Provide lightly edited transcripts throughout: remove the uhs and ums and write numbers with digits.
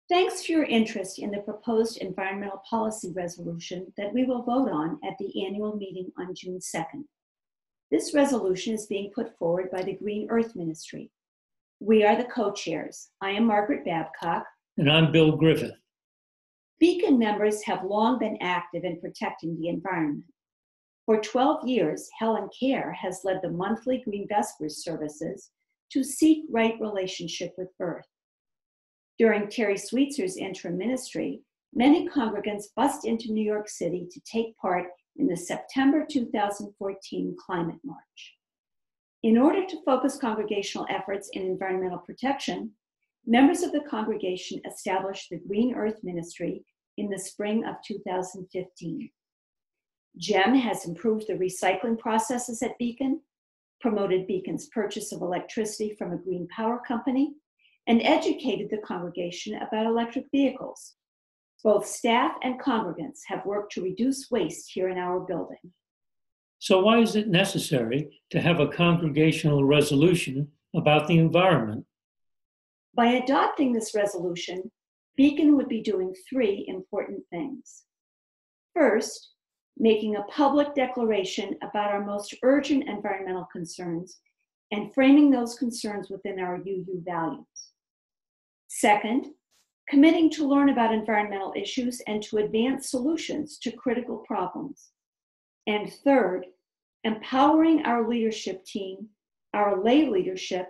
Thanks for your interest in the proposed environmental policy resolution that we will vote on at the annual meeting on June 2nd. This resolution is being put forward by the Green Earth Ministry. We are the co-chairs. I am Margaret Babcock. And I'm Bill Griffith. Beacon members have long been active in protecting the environment. For 12 years, Helen Care has led the monthly Green Vespers services to seek right relationship with Earth. During Terry Sweetzer's interim ministry, many congregants bussed into New York City to take part in the September 2014 Climate March. In order to focus congregational efforts in environmental protection, members of the congregation established the Green Earth Ministry in the spring of 2015. GEM has improved the recycling processes at Beacon, promoted Beacon's purchase of electricity from a green power company, and educated the congregation about electric vehicles. Both staff and congregants have worked to reduce waste here in our building. So why is it necessary to have a congregational resolution about the environment? By adopting this resolution, Beacon would be doing three important things. First, making a public declaration about our most urgent environmental concerns and framing those concerns within our UU values. Second, committing to learn about environmental issues and to advance solutions to critical problems. And third, empowering our leadership team, our lay leadership,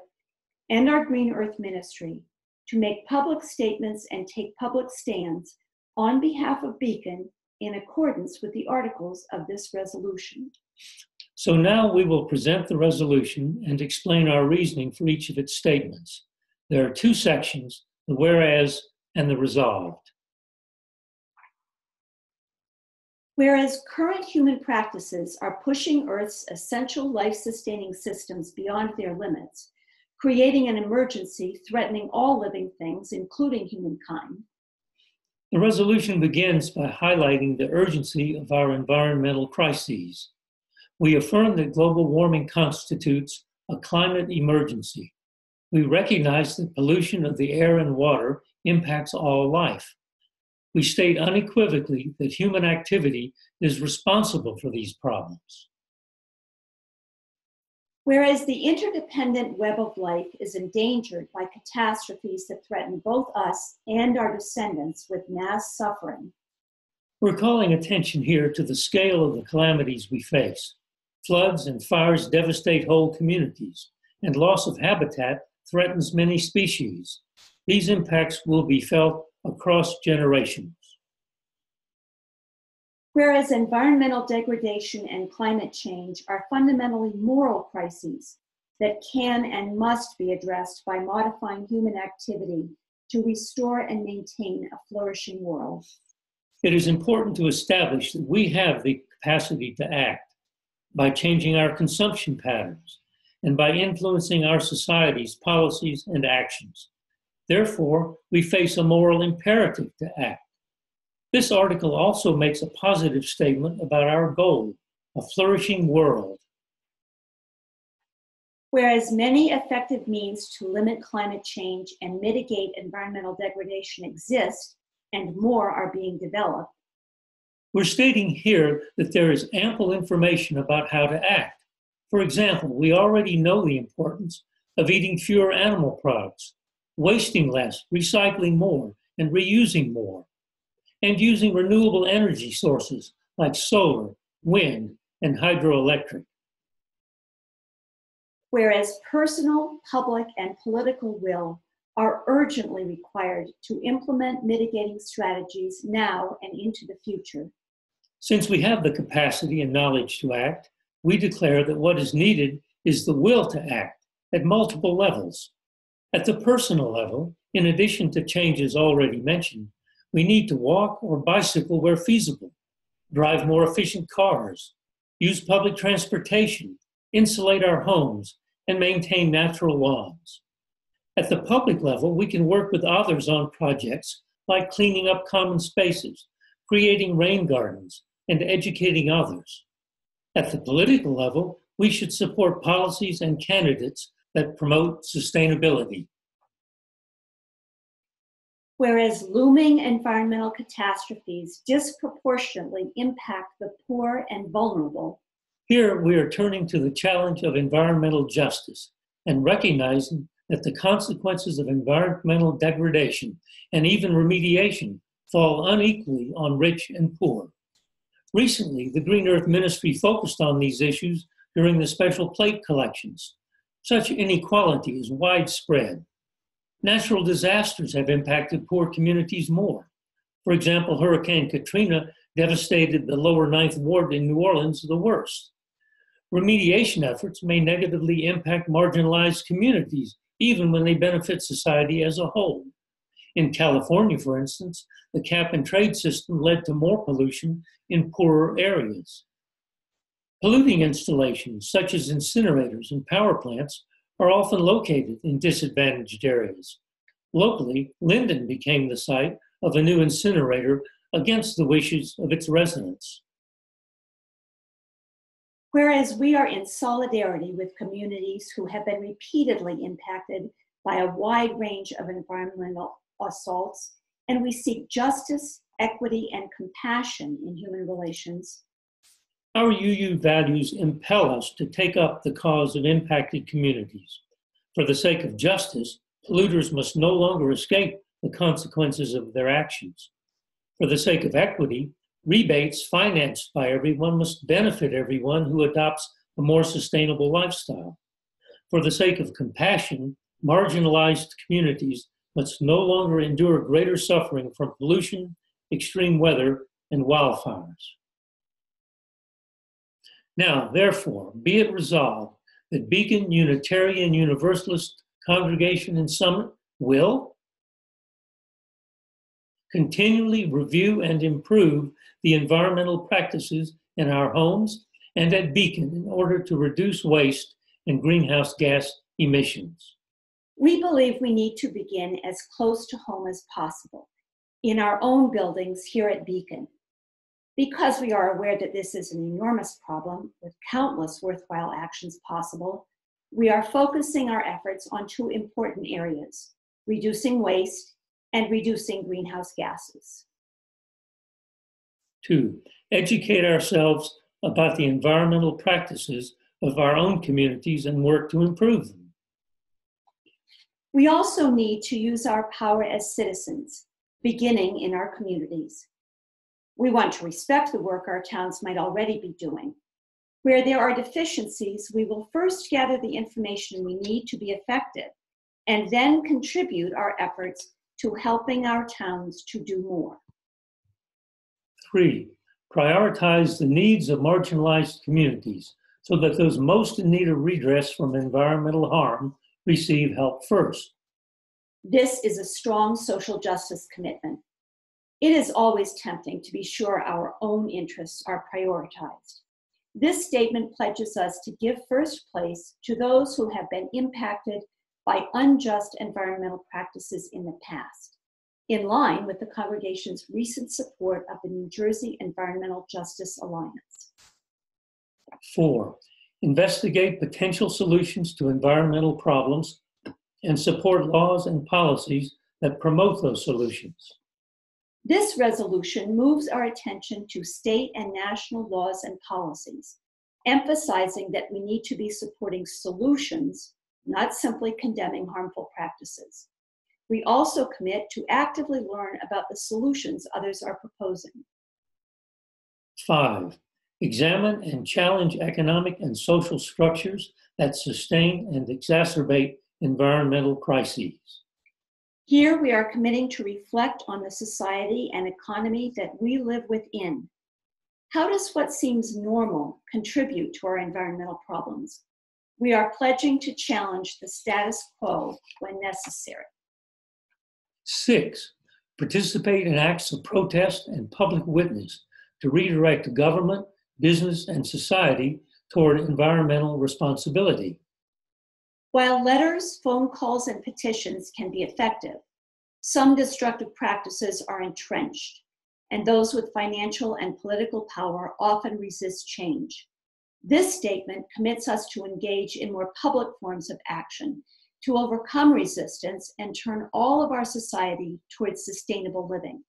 and our Green Earth Ministry to make public statements and take public stands on behalf of Beacon in accordance with the articles of this resolution. So now we will present the resolution and explain our reasoning for each of its statements. There are two sections, the whereas and the resolved. Whereas current human practices are pushing Earth's essential life-sustaining systems beyond their limits, creating an emergency threatening all living things, including humankind. The resolution begins by highlighting the urgency of our environmental crises. We affirm that global warming constitutes a climate emergency. We recognize that pollution of the air and water impacts all life. We state unequivocally that human activity is responsible for these problems. Whereas the interdependent web of life is endangered by catastrophes that threaten both us and our descendants with mass suffering. We're calling attention here to the scale of the calamities we face. Floods and fires devastate whole communities, and loss of habitat threatens many species. These impacts will be felt across generations. Whereas environmental degradation and climate change are fundamentally moral crises that can and must be addressed by modifying human activity to restore and maintain a flourishing world. It is important to establish that we have the capacity to act by changing our consumption patterns and by influencing our society's policies and actions. Therefore, we face a moral imperative to act. This article also makes a positive statement about our goal, a flourishing world. Whereas many effective means to limit climate change and mitigate environmental degradation exist, and more are being developed, we're stating here that there is ample information about how to act. For example, we already know the importance of eating fewer animal products, wasting less, recycling more, and reusing more, and using renewable energy sources like solar, wind, and hydroelectric. Whereas personal, public, and political will are urgently required to implement mitigating strategies now and into the future. Since we have the capacity and knowledge to act, we declare that what is needed is the will to act at multiple levels. At the personal level, in addition to changes already mentioned, we need to walk or bicycle where feasible, drive more efficient cars, use public transportation, insulate our homes, and maintain natural lawns. At the public level, we can work with others on projects like cleaning up common spaces, creating rain gardens, and educating others. At the political level, we should support policies and candidates that promote sustainability. Whereas looming environmental catastrophes disproportionately impact the poor and vulnerable, here we are turning to the challenge of environmental justice and recognizing that the consequences of environmental degradation and even remediation fall unequally on rich and poor. Recently, the Green Earth Ministry focused on these issues during the special plate collections. Such inequality is widespread. Natural disasters have impacted poor communities more. For example, Hurricane Katrina devastated the lower Ninth Ward in New Orleans the worst. Remediation efforts may negatively impact marginalized communities, even when they benefit society as a whole. In California, for instance, the cap and trade system led to more pollution in poorer areas. Polluting installations, such as incinerators and power plants, are often located in disadvantaged areas. Locally, Linden became the site of a new incinerator against the wishes of its residents. whereas we are in solidarity with communities who have been repeatedly impacted by a wide range of environmental assaults, and we seek justice, equity, and compassion in human relations. Our UU values impel us to take up the cause of impacted communities. For the sake of justice, polluters must no longer escape the consequences of their actions. For the sake of equity, rebates financed by everyone must benefit everyone who adopts a more sustainable lifestyle. For the sake of compassion, marginalized communities must no longer endure greater suffering from pollution, extreme weather, and wildfires. Now, therefore, be it resolved that Beacon Unitarian Universalist Congregation and Summit will continually review and improve the environmental practices in our homes and at Beacon in order to reduce waste and greenhouse gas emissions. We believe we need to begin as close to home as possible, in our own buildings here at Beacon. Because we are aware that this is an enormous problem with countless worthwhile actions possible, we are focusing our efforts on two important areas: reducing waste and reducing greenhouse gases. 2, educate ourselves about the environmental practices of our own communities and work to improve them. We also need to use our power as citizens, beginning in our communities. We want to respect the work our towns might already be doing. Where there are deficiencies, we will first gather the information we need to be effective, and then contribute our efforts to helping our towns to do more. 3, prioritize the needs of marginalized communities so that those most in need of redress from environmental harm receive help first. This is a strong social justice commitment. It is always tempting to be sure our own interests are prioritized. This statement pledges us to give first place to those who have been impacted by unjust environmental practices in the past, in line with the congregation's recent support of the New Jersey Environmental Justice Alliance. 4, investigate potential solutions to environmental problems and support laws and policies that promote those solutions. This resolution moves our attention to state and national laws and policies, emphasizing that we need to be supporting solutions, not simply condemning harmful practices. We also commit to actively learn about the solutions others are proposing. 5, examine and challenge economic and social structures that sustain and exacerbate environmental crises. Here we are committing to reflect on the society and economy that we live within. How does what seems normal contribute to our environmental problems? We are pledging to challenge the status quo when necessary. 6, participate in acts of protest and public witness to redirect government, business, and society toward environmental responsibility. While letters, phone calls, and petitions can be effective, some destructive practices are entrenched, and those with financial and political power often resist change. This statement commits us to engage in more public forms of action to overcome resistance and turn all of our society towards sustainable living.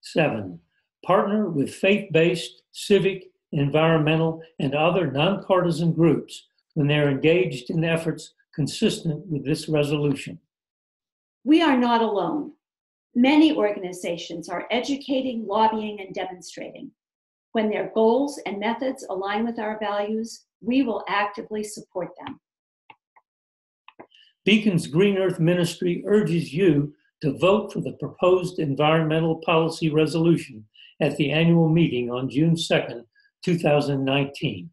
7. Partner with faith-based, civic, environmental, and other nonpartisan groups when they're engaged in efforts consistent with this resolution. We are not alone. Many organizations are educating, lobbying, and demonstrating. When their goals and methods align with our values, we will actively support them. Beacon's Green Earth Ministry urges you to vote for the proposed environmental policy resolution at the annual meeting on June 2nd, 2019.